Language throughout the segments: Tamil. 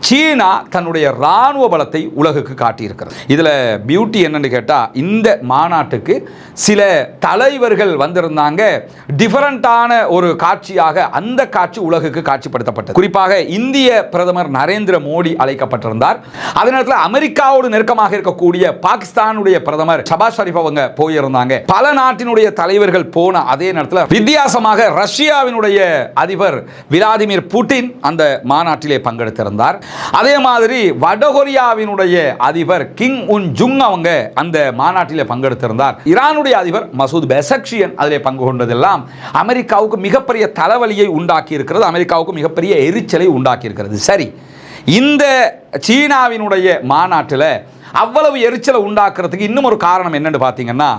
சீனா தன்னுடைய இராணுவ பலத்தை உலகுக்கு காட்டியிருக்கிறது. இதில் பியூட்டி என்னன்னு கேட்டால், இந்த மாநாட்டுக்கு சில தலைவர்கள் வந்திருந்தாங்க. டிஃபரண்டான ஒரு காட்சியாக அந்த காட்சி உலகுக்கு காட்சிப்படுத்தப்பட்டது. குறிப்பாக இந்திய பிரதமர் நரேந்திர மோடி அழைக்கப்பட்டிருந்தார். அதே நேரத்தில் அமெரிக்காவோடு நெருக்கமாக இருக்கக்கூடிய பாகிஸ்தானுடைய பிரதமர் ஷபாஸ் ஷரீஃப் அவங்க போயிருந்தாங்க. பல நாட்டினுடைய தலைவர்கள் போன அதே நேரத்தில் வித்தியாசமாக ரஷ்யாவினுடைய அதிபர் விளாடிமிர் புட்டின் அந்த மாநாட்டிலே பங்கெடுத்திருந்தார். அதே மாதிரி வடகொரியாவினுடைய அதிபர் கிம் உன் ஜுங் அவங்க அந்த மாநாட்டிலே பங்கெடுத்திருந்தார். ஈரானுடைய அதிபர் மசூத் பெசக்ஷியன் அதிலே பங்கு கொண்டதெல்லாம் அமெரிக்காவுக்கு மிகப்பெரிய தலைவலியை உண்டாக்கி இருக்கிறது. அமெரிக்காவுக்கு மிகப்பெரிய எரிச்சலை உண்டாக்கி இருக்கிறது. சரி, இந்த சீனாவினுடைய மாநாட்டில் அவ்வளவு எரிச்சலை உண்டாக்குறதுக்கு இன்னும் ஒரு காரணம் என்னன்னு பார்த்தீங்கன்னா,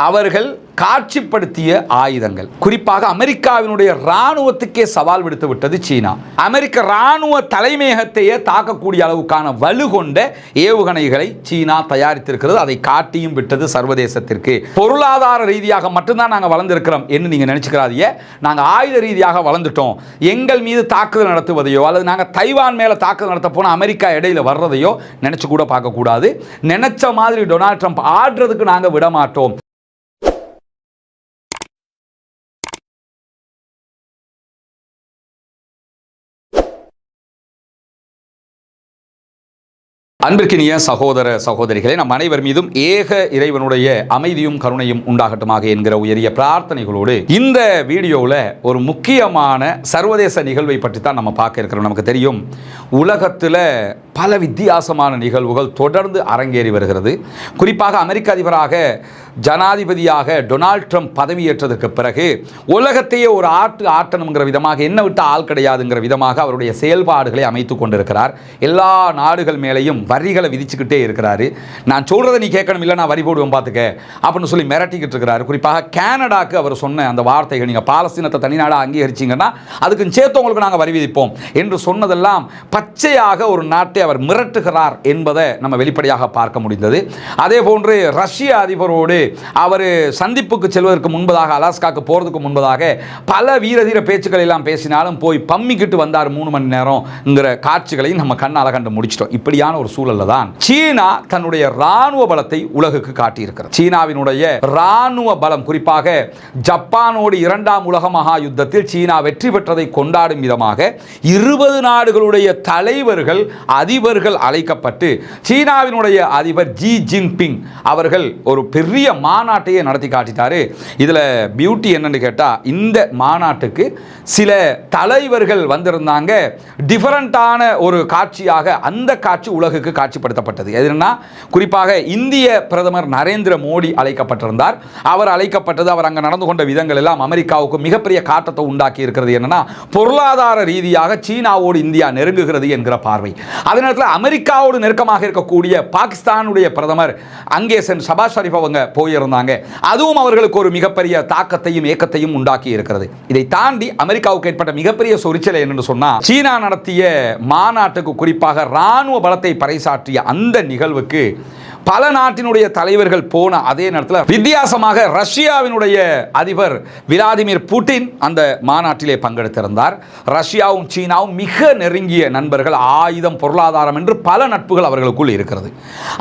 அவர்கள் காட்சிப்படுத்திய ஆயுதங்கள். குறிப்பாக அமெரிக்காவினுடைய இராணுவத்துக்கே சவால் விடுத்து விட்டது சீனா. அமெரிக்க இராணுவ தலைமையகத்தையே தாக்கக்கூடிய அளவுக்கான வலுகொண்ட ஏவுகணைகளை சீனா தயாரித்திருக்கிறது. அதை காட்டியும் விட்டது சர்வதேசத்திற்கு. பொருளாதார ரீதியாக மட்டும்தான் நாங்கள் வளர்ந்திருக்கிறோம் என்று நீங்க நினைச்சுக்கிறாதீங்க. நாங்கள் ஆயுத ரீதியாக வளர்ந்துட்டோம். எங்கள் மீது தாக்குதல் நடத்துவதையோ அல்லது நாங்கள் தைவான் மேல தாக்குதல் நடத்த போன அமெரிக்கா இடையில வர்றதையோ நினைச்சு கூட பார்க்க கூடாது. நினைச்ச மாதிரி டொனால்ட் ட்ரம்ப் ஆடுறதுக்கு நாங்கள் விட மாட்டோம். அன்பிற்கினிய சகோதர சகோதரிகளே, நம் அனைவர் மீதும் ஏக இறைவனுடைய அமைதியும் கருணையும் உண்டாகட்டுமாக என்கிற உயரிய பிரார்த்தனைகளோடு இந்த வீடியோவில் ஒரு முக்கியமான சர்வதேச நிகழ்வை பற்றி தான் நம்ம பார்க்க இருக்கிறோம். நமக்கு தெரியும், உலகத்தில் பல வித்தியாசமான நிகழ்வுகள் தொடர்ந்து அரங்கேறி வருகிறது. குறிப்பாக அமெரிக்க அதிபராக ஜனாதிபதியாக டொனால்ட் ட்ரம்ப் பதவியேற்றதற்கு பிறகு உலகத்தையே ஒரு ஆட்டணுங்கிற விதமாக, என்ன விட்ட ஆள் கிடையாதுங்கிற விதமாக அவருடைய செயல்பாடுகளை அமைத்து கொண்டிருக்கிறார். எல்லா நாடுகள் மேலேயும் வரிகளை விதிச்சுக்கிட்டே இருக்கிறாரு. நான் சொல்றதை நீ கேட்கணும், இல்லை நான் வரி போடுவேன் பார்த்துக்க அப்படின்னு சொல்லி மிரட்டிக்கிட்டு இருக்கிறாரு. குறிப்பாக கனடாக்கு அவர் சொன்ன அந்த வார்த்தைகள், நீங்கள் பாலஸ்தீனத்தை தனிநாடாக அங்கீகரிச்சிங்கன்னா அதுக்கு சேர்த்து உங்களுக்கு நாங்கள் வரி விதிப்போம் என்று சொன்னதெல்லாம் பச்சையாக ஒரு நாட்டை அவர் மிரட்டுகிறார் என்பதை நம்ம வெளிப்படையாக பார்க்க முடிந்தது. அதே போன்று ரஷ்ய அதிபரோடு அவர் சந்திப்புக்கு செல்வதற்கு முன்பதாக, அலாஸ்காக்கு போறதுக்கு முன்பதாக பல வீரதீர பேச்சுக்கள் எல்லாம் பேசினாலும் போய் பம்மிக்கிட்டு வந்தார் 3 மணி நேரம்ங்கிற காட்சிகளையும் நம்ம கண்ணால கண்டு முடிச்சிட்டோம். இப்படியான ஒரு சூழல்ல தான் சீனா தன்னுடைய இராணுவ பலத்தை உலகுக்கு காட்டியிருக்கிறது. சீனாவினுடைய இராணுவ பலம், குறிப்பாக ஜப்பானோடு 2ஆம் உலக மகா யுத்தத்தில் சீனா வெற்றி பெற்றதை கொண்டாடும் விதமாக 20 நாடுகளுடைய தலைவர்கள், அதிபர்கள் அழைக்கப்பட்டு சீனாவினுடைய அதிபர் ஜி ஜின்பிங் அவர்கள் ஒரு பெரிய மாநாட்டையே நடத்தி காட்டிட்டாரு. இதுல பியூட்டி என்னன்னு கேட்டா, இந்த மாநாட்டுக்கு சில தலைவர்கள் வந்திருந்தாங்க. டிஃபரண்டான ஒரு காட்சியாக அந்த காட்சி உலகுக்கு காட்சிப்படுத்தப்பட்டது. எதுனா, குறிப்பாக இந்திய பிரதமர் நரேந்திர மோடி அழைக்கப்பட்டிருந்தார். அவர் அழைக்கப்பட்டது, அவர் அங்க நடந்து கொண்ட விதங்கள் எல்லாம் அமெரிக்காவுக்கு மிகப்பெரிய காட்டத்தை உண்டாக்கி இருக்கிறது. என்னன்னா, பொருளாதார ரீதியாக சீனாவோடு இந்தியா நெருங்குகிறது என்கிற பார்வை. அதே நேரத்தில் அமெரிக்காவோடு நெருக்கமாக இருக்கக்கூடிய பாகிஸ்தானுடைய பிரதமர் அங்கே சென்று ஷபாஸ் ஷரீஃப் அவங்க போயிருந்தாங்க. அதுவும் அவர்களுக்கு ஒரு மிகப்பெரிய தாக்கத்தையும் ஏக்கத்தையும் உண்டாக்கி இருக்கிறது. இதை தாண்டி அமெரிக்காவுக்கு ஏற்பட்ட மிகப்பெரிய சொரிச்சலை என்னன்னு சொன்னா, சீனா நடத்திய மாநாட்டுக்கு, குறிப்பாக இராணுவ பலத்தை பறைசாற்றிய அந்த நிகழ்வுக்கு பல நாட்டினுடைய தலைவர்கள் போன அதே நேரத்தில் வித்தியாசமாக ரஷ்யாவினுடைய அதிபர் விளாடிமிர் புட்டின் அந்த மாநாட்டிலே பங்கெடுத்திருந்தார். ரஷ்யாவும் சீனாவும் மிக நெருங்கிய நண்பர்கள். ஆயுதம், பொருளாதாரம் என்று பல நட்புகள் அவர்களுக்குள் இருக்கிறது.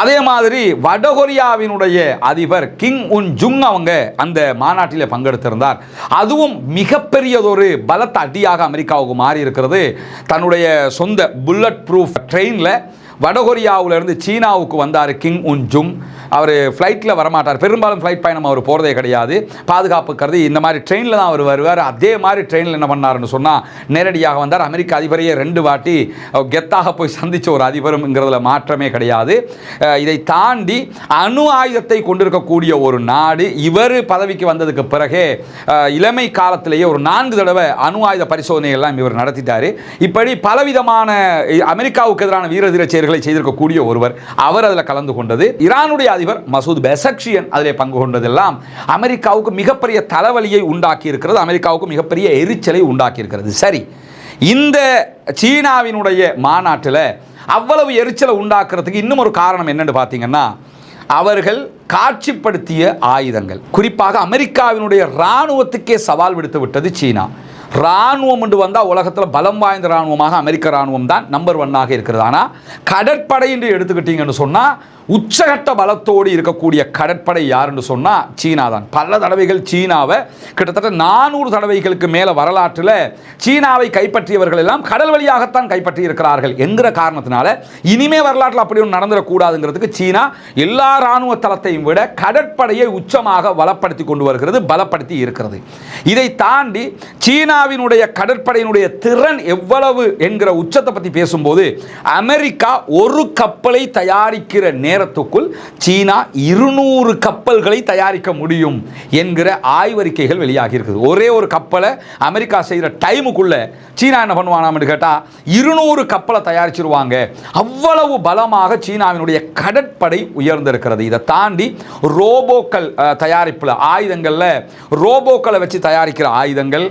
அதே மாதிரி வடகொரியாவினுடைய அதிபர் கிம் உன் ஜுங் அவங்க அந்த மாநாட்டிலே பங்கெடுத்திருந்தார். அதுவும் மிகப்பெரியதொரு பலத்த அடியாக அமெரிக்காவுக்கு மாறி இருக்கிறது. தன்னுடைய சொந்த புல்லட் ப்ரூஃப் ட்ரெயினில் வடகொரியாவிலிருந்து சீனாவுக்கு வந்தார் கிம் உன் ஜுங். அவர் ஃப்ளைட்டில் வரமாட்டார். பெரும்பாலும் ஃப்ளைட் பயணம் அவர் போகிறதே கிடையாது. பாதுகாப்பு கருதி இந்த மாதிரி ட்ரெயினில் தான் அவர் வருவார். அதே மாதிரி ட்ரெயினில் என்ன பண்ணார்னு சொன்னால் நேரடியாக வந்தார். அமெரிக்க அதிபரையே 2 வாட்டி கெத்தாக போய் சந்தித்த ஒரு அதிபருங்கிறதுல மாற்றமே கிடையாது. இதை தாண்டி அணு ஆயுதத்தை கொண்டிருக்கக்கூடிய ஒரு நாடு. இவர் பதவிக்கு வந்ததுக்கு பிறகே இளமை காலத்திலேயே ஒரு 4 தடவை அணு ஆயுத பரிசோதனை எல்லாம் இவர் நடத்திட்டார். இப்படி பலவிதமான அமெரிக்காவுக்கு எதிரான வீரதீர செயல்களை செய்திருக்கக்கூடிய ஒருவர். அவர் அதில் கலந்து கொண்டது. ஈரானுடைய அதிபர் மசூத் பெசக்ஷியன் அதிலே பங்கு கொண்டதெல்லாம் அமெரிக்காவுக்கு மிகப்பெரிய தலைவலியை உண்டாக்கி இருக்கிறது. அமெரிக்காவுக்கு மிகப்பெரிய எரிச்சலை உண்டாக்கி இருக்கிறது. சரி, இந்த சீனாவினுடைய மாநாட்டில் அவ்வளவு எரிச்சலை உண்டாக்குறதுக்கு இன்னும் ஒரு காரணம் என்னன்னு பார்த்தீங்கன்னா, அவர்கள் காட்சிப்படுத்திய ஆயுதங்கள். குறிப்பாக அமெரிக்காவினுடைய இராணுவத்துக்கே சவால் விடுத்து விட்டது சீனா. இராணுவம் என்று வந்தால் உலகத்தில் பலம் வாய்ந்த இராணுவமாக அமெரிக்க இராணுவம் தான் நம்பர் 1 இருக்கிறது. ஆனால் கடற்படை என்று எடுத்துக்கிட்டீங்கன்னு சொன்னால் உச்சகட்ட பலத்தோடு இருக்கக்கூடிய கடற்படை யாருன்னு சொன்னால் சீனா தான். பல தடவைகள் சீனாவை கிட்டத்தட்ட 400 தடவைகளுக்கு மேலே வரலாற்றில் சீனாவை கைப்பற்றியவர்கள் எல்லாம் கடல் வழியாகத்தான் கைப்பற்றி இருக்கிறார்கள் என்கிற காரணத்தினால இனிமே வரலாற்றில் அப்படி ஒன்று நடந்துடக்கூடாதுங்கிறதுக்கு சீனா எல்லா இராணுவ தளத்தையும் விட கடற்படையை உச்சமாக வளப்படுத்தி கொண்டு வருகிறது, பலப்படுத்தி இருக்கிறது. இதை தாண்டி சீனாவினுடைய கடற்படையினுடைய திறன் எவ்வளவு என்கிற உச்சத்தை பற்றி பேசும்போது அமெரிக்கா ஒரு கப்பலை தயாரிக்கிற நேரத்துக்குள் சீனா 200 கப்பல்களை தயாரிக்க முடியும் என்கிற ஆய்வறிக்கைகள் வெளியாகி இருக்குது. ஒரே ஒரு கப்பலை அமெரிக்கா செய்கிற டைமுக்குள்ள சீனா என்ன பண்ணுவானாம்னு கேட்டால் 200 கப்பலை தயாரிச்சிருவாங்க. அவ்வளவு பலமாக சீனாவினுடைய கடற்படை உயர்ந்திருக்கிறது. இதை தாண்டி ரோபோக்கள் தயாரிப்பில் ஆயுதங்களில் ரோபோக்களை வச்சு தயாரிக்கிற ஆயுதங்கள்,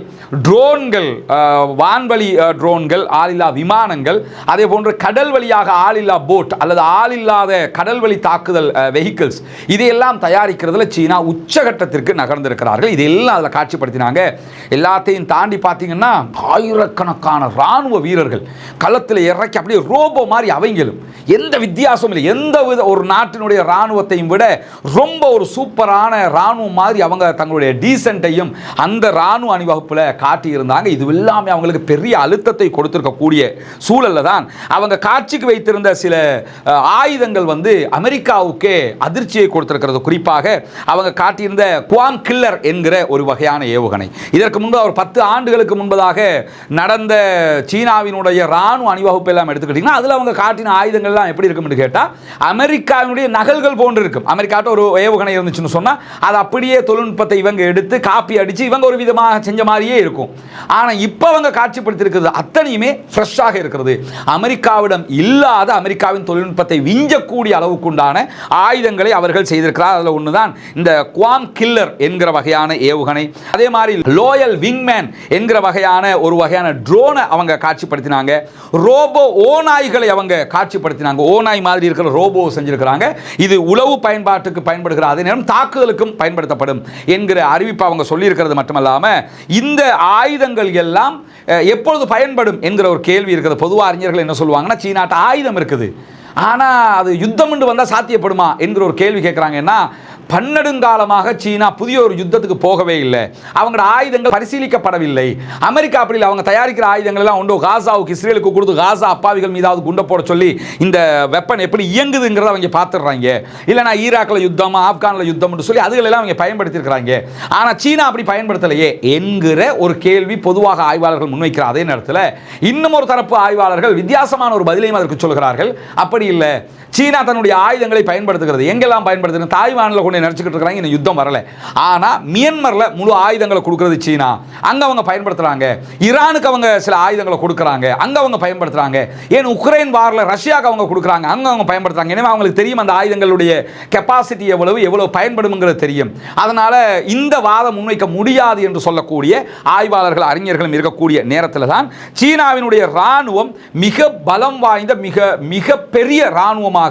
ட்ரோன்கள், வான்வழி ட்ரோன்கள், ஆளில்லா விமானங்கள், அதே போன்று கடல் வழியாக ஆளில்லா போட் அல்லது ஆளில்லாத கடல்வழி தாக்குதல் வெஹிக்கிள்ஸ், இதையெல்லாம் தயாரிக்கிறதுல சீனா உச்சகட்டத்திற்கு நகர்ந்திருக்கிறார்கள். இதெல்லாம் அதில் காட்சிப்படுத்தினாங்க. எல்லாத்தையும் தாண்டி பார்த்தீங்கன்னா ஆயிரக்கணக்கான இராணுவ வீரர்கள் களத்தில் இறக்கி அப்படியே ரோபோ மாதிரி அவங்களும் எந்த வித்தியாசமும் இல்லை. எந்த வித ஒரு நாட்டினுடைய இராணுவத்தையும் விட ரொம்ப ஒரு சூப்பரான இராணுவம் மாதிரி அவங்க தங்களுடைய டீசென்ட்டையும் அந்த இராணுவ அணிவகுப்பில் காட்டியிருந்தாங்க. இது எல்லாமே அவங்களுக்கு பெரிய அழுத்தத்தை கொடுத்திருக்கக்கூடிய சூழல்ல தான் அவங்க காட்சிக்கு வைத்திருந்த சில ஆயுதங்கள் அமெரிக்காவுக்கு அதிர்ச்சியை கொடுத்திருக்கிறது. குறிப்பாக அவங்க காட்டியிருந்த குவாம் கில்லர் என்கிற ஒரு வகையான ஏவுகணை. இதற்கு முன்பு ஒரு 10 ஆண்டுகளுக்கு முன்பதாக நடந்த சீனாவினுடைய இராணுவ அணிவகுப்பு எல்லாம் எடுத்துக்கிட்டீங்கன்னா அதில் அவங்க காட்டின ஆயுதங்கள் எல்லாம் எப்படி இருக்கும் கேட்டால் அமெரிக்காவினுடைய நகல்கள் போன்று இருக்கும். அமெரிக்காட்ட ஒரு ஏவுகணை இருந்துச்சுன்னு சொன்னால் அது அப்படியே தொழில்நுட்பத்தை இவங்க எடுத்து காப்பி அடித்து இவங்க ஒரு விதமாக செஞ்ச மாதிரியே இருக்கும். ஆனால் இப்போ அவங்க காட்சிப்படுத்தியிருக்கிறது அத்தனையுமே ஃப்ரெஷ்ஷாக இருக்கிறது. அமெரிக்காவிடம் இல்லாத அமெரிக்காவின் தொழில்நுட்பத்தை விஞ்சக்கூடிய அளவுக்குண்டான ஆயுதங்களை அவர்கள் செய்திருக்கிறார். அதில் ஒன்று தான் இந்த குவாம் கில்லர் என்கிற வகையான ஏவுகணை. அதே மாதிரி லோயல் விங்மேன் என்கிற வகையான ஒரு வகையான ட்ரோனை அவங்க காட்சிப்படுத்தினாங்க. ரோபோ ஓநாய்களை அவங்க காட்சிப்படுத்தினாங்க. ஓநாய் மாதிரி இருக்கிற ரோபோ செஞ்சிருக்கிறாங்க. இது உளவு பயன்பாட்டுக்கு பயன்படுகிற அதே நேரம் தாக்குதலுக்கும் பயன்படுத்தப்படும் என்கிற அறிவிப்பு அவங்க சொல்லியிருக்கிறது மட்டுமல்லாமல் இந்த ஆயுதங்கள் எல்லாம் எப்பொழுது பயன்படும் என்கிற ஒரு கேள்வி இருக்கிறது. பொதுவாக அறிஞர்கள் என்ன சொல்லுவாங்கன்னா சீனாட்ட ஆயுதம் இருக்குது, ஆனால் அது யுத்தம் என்று வந்தால் சாத்தியப்படுமா என்கிற ஒரு கேள்வி கேட்குறாங்கன்னா பன்னெடுங்காலமாக சீனா புதிய ஒரு யுத்தத்துக்கு போகவே இல்லை. அவங்களோட ஆயுதங்கள் பரிசீலிக்கப்படவில்லை. அமெரிக்கா அப்படி இல்லை. அவங்க தயாரிக்கிற ஆயுதங்கள் எல்லாம் ஒன்று காசாவுக்கு இஸ்ரேலுக்கு கொடுத்து காசா அப்பாவிகள் மீதாவது குண்டை போட சொல்லி இந்த வெப்பன் எப்படி இயங்குதுங்கிறத அவங்க பார்த்துடுறாங்க. இல்லைனா ஈராக்கில் யுத்தம், ஆப்கானில் யுத்தம்னு சொல்லி அதுகளெல்லாம் அவங்க பயன்படுத்தியிருக்கிறாங்க. ஆனால் சீனா அப்படி பயன்படுத்தலையே என்கிற ஒரு கேள்வி பொதுவாக ஆய்வாளர்கள் முன்வைக்கிற அதே நேரத்தில் இன்னும் ஒரு தரப்பு ஆய்வாளர்கள் வித்தியாசமான ஒரு பதிலையும் அதற்கு சொல்கிறார்கள். அப்படி இல்லை, சீனா தன்னுடைய ஆயுதங்களை பயன்படுத்துகிறது. எங்கெல்லாம் பயன்படுத்துகிறது? தாய்வானில் கொண்டு நினைச்சுக்கிட்டு இருக்கிறாங்க, இன்னும் யுத்தம் வரல. ஆனால் மியன்மரில் முழு ஆயுதங்களை கொடுக்கிறது சீனா, அங்கே அவங்க பயன்படுத்துகிறாங்க. ஈரானுக்கு அவங்க சில ஆயுதங்களை கொடுக்குறாங்க, அங்கே அவங்க பயன்படுத்துகிறாங்க. ஏன் உக்ரைன் வாரில் ரஷ்யாவுக்கு அவங்க கொடுக்குறாங்க, அங்கே அவங்க பயன்படுத்துகிறாங்க. எனவே அவங்களுக்கு தெரியும் அந்த ஆயுதங்களுடைய கெப்பாசிட்டி எவ்வளவு பயன்படும்ங்கிறது தெரியும். அதனால் இந்த வாதம் முன்வைக்க முடியாது என்று சொல்லக்கூடிய ஆய்வாளர்கள் அறிஞர்களும் இருக்கக்கூடிய நேரத்தில் தான் சீனாவினுடைய இராணுவம் மிக பலம் வாய்ந்த மிக பெரிய இராணுவமாக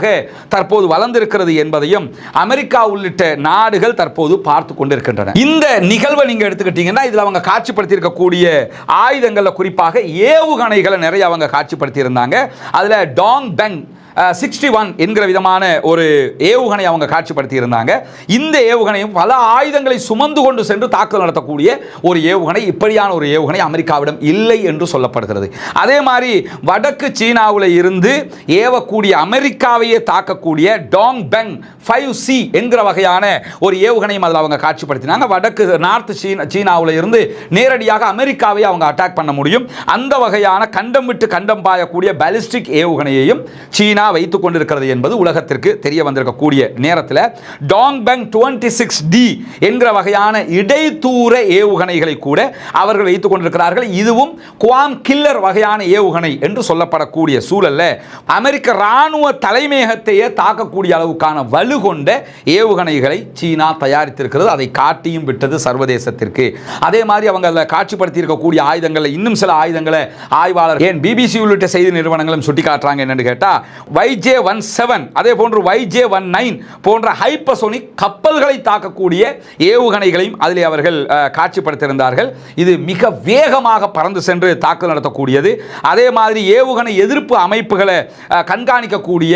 தற்போது வளர்ந்திருக்கிறது என்பதையும் அமெரிக்கா உள்ளிட்ட நாடுகள் தற்போது பார்த்து கொண்டிருக்கின்றன. இந்த நிகழ்வை நீங்க எடுத்துக்கிட்டீங்கன்னா இதுல அவங்க காட்சிப்படுத்தி இருக்கக்கூடிய ஆயுதங்கள்ல குறிப்பாக ஏவுகணைகளை நிறைய அவங்க காட்சிப்படுத்தி இருந்தாங்க. அதுல டாங் பெங் 61 என்கிற விதமான ஒரு ஏவுகணை அவங்க காட்சிப்படுத்தி இருந்தாங்க. இந்த ஏவுகணையும் பல ஆயுதங்களை சுமந்து கொண்டு சென்று தாக்குதல் நடத்தக்கூடிய ஒரு ஏவுகணை. இப்படியான ஒரு ஏவுகணை அமெரிக்காவிடம் இல்லை என்று சொல்லப்படுகிறது. அதே மாதிரி வடக்கு சீனாவில் இருந்து ஏவக்கூடிய அமெரிக்காவையே தாக்கக்கூடிய டாங் பெங் 5C என்கிற வகையான ஒரு ஏவுகணையும் அதில் அவங்க காட்சிப்படுத்தினாங்க. வடக்கு நார்த் சீனாவில் இருந்து நேரடியாக அமெரிக்காவை அவங்க அட்டாக் பண்ண முடியும். அந்த வகையான கண்டம் விட்டு கண்டம் பாயக்கூடிய பாலிஸ்டிக் ஏவுகணையையும் சீனா வைத்துக் கொண்டிருக்கிறது என்பது உலகத்திற்கு தெரிய வந்திருக்கக்கூடிய நேரத்தில் டாங் பெங் 26D என்கிற வகையான இடைத்தூர ஏவுகணைகளை கூட அவர்கள் வைத்துக் கொண்டிருக்கிறார்கள். இதுவும் குவாம் கில்லர் வகையான ஏவுகணை என்று சொல்லப்படக்கூடிய சூழல்ல அமெரிக்க ராணுவ தலைமையகத்தையே தாக்கக்கூடிய அளவுக்கான வலு கொண்ட ஏவுகணைகளை சீனா தயாரித்திருக்கிறது. அதை காட்டியும் விட்டது சர்வதேசத்திற்கு. அதே மாதிரி அவங்க அதில் காட்சிப்படுத்தி இருக்கக்கூடிய ஆயுதங்களை இன்னும் சில ஆயுதங்களை ஆய்வாளர் ஏன் BBC உள்ளிட்ட செய்தி நிறுவனங்களும் சுட்டிக்காட்டுறாங்க என்னன்னு கேட்டால் YJ-17 அதே போன்று YJ-19 போன்ற ஹைப்பர்சோனிக் கப்பல்களை தாக்கக்கூடிய ஏவுகணைகளையும் அதிலே அவர்கள் காட்சிப்படுத்தியிருந்தார்கள். இது மிக வேகமாக பறந்து சென்று தாக்குதல் நடத்தக்கூடியது. அதே மாதிரி ஏவுகணை எதிர்ப்பு அமைப்புகளை கண்காணிக்கக்கூடிய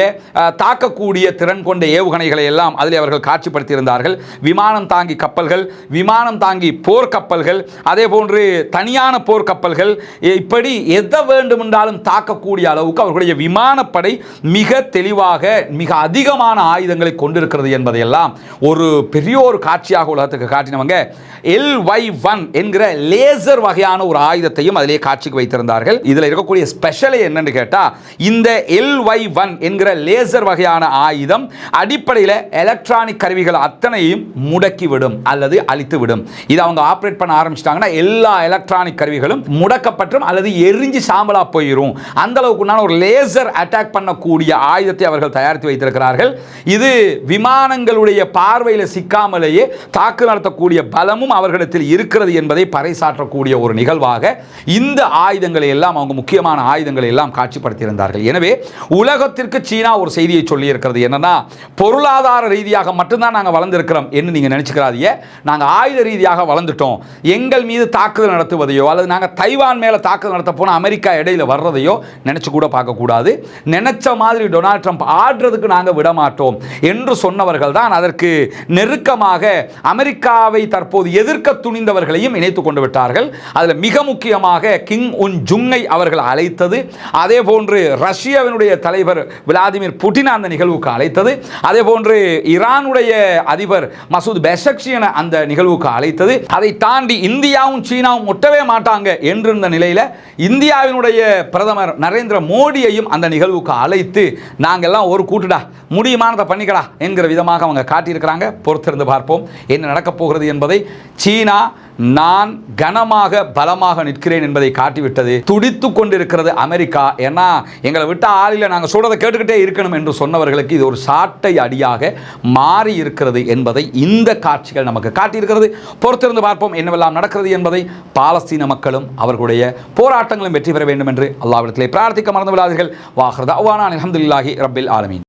தாக்கக்கூடிய திறன் கொண்ட ஏவுகணைகளை எல்லாம் அதிலே அவர்கள் காட்சிப்படுத்தியிருந்தார்கள். விமானம் தாங்கி கப்பல்கள், விமானம் தாங்கி போர்க்கப்பல்கள், அதே போன்று தனியான போர்க்கப்பல்கள், இப்படி எதை வேண்டுமென்றாலும் தாக்கக்கூடிய அளவுக்கு அவர்களுடைய விமானப்படை மிக தெளிவாக மிக அதிகமான ஆயுதங்களை கொண்டிருக்கிறது என்பதையெல்லாம் ஒரு பெரிய ஒரு காட்சியாக உலகத்துக்கு காட்டினவங்க LY-1 என்கிற லேசர் வகையான ஒரு ஆயுதத்தையும் அதிலே காட்சிக்கு வைத்திருந்தார்கள். இதில் இருக்கக்கூடிய ஸ்பெஷல் என்னன்னு கேட்டா, இந்த LY-1 என்கிற லேசர் வகையான ஆயுதம் அடிப்படையில் எலக்ட்ரானிக் கருவிகள் அத்தனையும் முடக்கிவிடும் அல்லது அழித்துவிடும். இது அவங்க ஆப்ரேட் பண்ண ஆரம்பிச்சிட்டாங்கன்னா எல்லா எலக்ட்ரானிக் கருவிகளும் முடக்கப்பட்டும் அல்லது எரிஞ்சு சாம்பலா போயிடும். அந்த அளவுக்கு ஒரு லேசர் அட்டாக் பண்ணக்கூடிய ஆயுதத்தை அவர்கள் தயாரித்து வைத்திருக்கிறார்கள். இது விமானங்களுடைய பார்வையில் சிக்காமலேயே தாக்கு நடத்தக்கூடிய பலமும் அவர்களிடத்தில் இருக்கிறது என்பதை பறைசாற்றக்கூடிய ஒரு நிகழ்வாக இந்த ஆயுதங்களை எல்லாம் அவங்க முக்கியமான ஆயுதங்களை எல்லாம் காட்சிப்படுத்தியிருந்தார்கள். எனவே உலகத்திற்கு சீனா ஒரு செய்தியை சொல்லி இருக்கிறது. என்னன்னா, பொருளாதார ரீதியாக மட்டும்தான் நாங்கள் வளர்ந்திருக்கிறோம் என்று நீங்க நினைச்சுக்கிறாதீங்க. நாங்கள் ஆயுத ரீதியாக வளர்ந்துட்டோம். எங்கள் மீது தாக்குதல் நடத்துவதையோ அல்லது நாங்கள் தைவான் மேல தாக்குதல் நடத்த போன அமெரிக்கா இடையில வர்றதையோ நினைச்சு கூட பார்க்க கூடாது. நினைச்ச மாதிரி டொனால்ட் ட்ரம்ப் ஆடுறதுக்கு நாங்கள் விட மாட்டோம் என்று சொன்னவர்கள் தான் அதற்கு நெருக்கமாக அமெரிக்காவை தற்போது எதிர்க்க துணிந்தவர்களையும் இணைத்துக் கொண்டு விட்டார்கள். அதில் மிக முக்கியமாக கிம் உன் ஜுங்கை அவர்கள் அழைத்தது, அதே போன்று ரஷ்யாவினுடைய தலைவர் விளாடிமிர் புட்டின் அந்த நிகழ்வுக்கு அழைத்தது, அதே போன்று ஈரானுடைய அதிபர் மசூத் பெஷக்ஷியனை அந்த நிகழ்வுக்கு அழைத்தது. அதை தாண்டி இந்தியாவும் சீனாவும் ஒட்டவே மாட்டாங்க என்றிருந்த நிலையில் இந்தியாவினுடைய பிரதமர் நரேந்திர மோடியையும் அந்த நிகழ்வுக்கு அழைத்து நாங்கெல்லாம் ஒரு கூட்டுடா முடியுமானதை பண்ணிக்கடா என்கிற விதமாக அவங்க காட்டியிருக்கிறாங்க. பொறுத்திருந்து பார்ப்போம் என்ன நடக்கப் போகிறது என்பதை. சீனா நான் கனமாக பலமாக நிற்கிறேன் என்பதை காட்டிவிட்டது. துடித்து கொண்டிருக்கிறது அமெரிக்கா. ஏன்னா எங்களை விட்ட ஆளில் நாங்கள் சொல்றதை கேட்டுக்கிட்டே இருக்கணும் என்று சொன்னவர்களுக்கு இது ஒரு சாட்டை அடியாக மாறி இருக்கிறது என்பதை இந்த காட்சிகள் நமக்கு காட்டியிருக்கிறது. பொறுத்திருந்து பார்ப்போம் என்னவெல்லாம் நடக்கிறது என்பதை. பாலஸ்தீன மக்களும் அவர்களுடைய போராட்டங்களும் வெற்றி பெற வேண்டும் என்று அல்லாஹ்விடத்திலே பிரார்த்திக்க மறந்து விடாதீர்கள். வாஹிர் தஅவானா அல்ஹம்துலில்லாஹி ரப்பில் ஆலமீன்.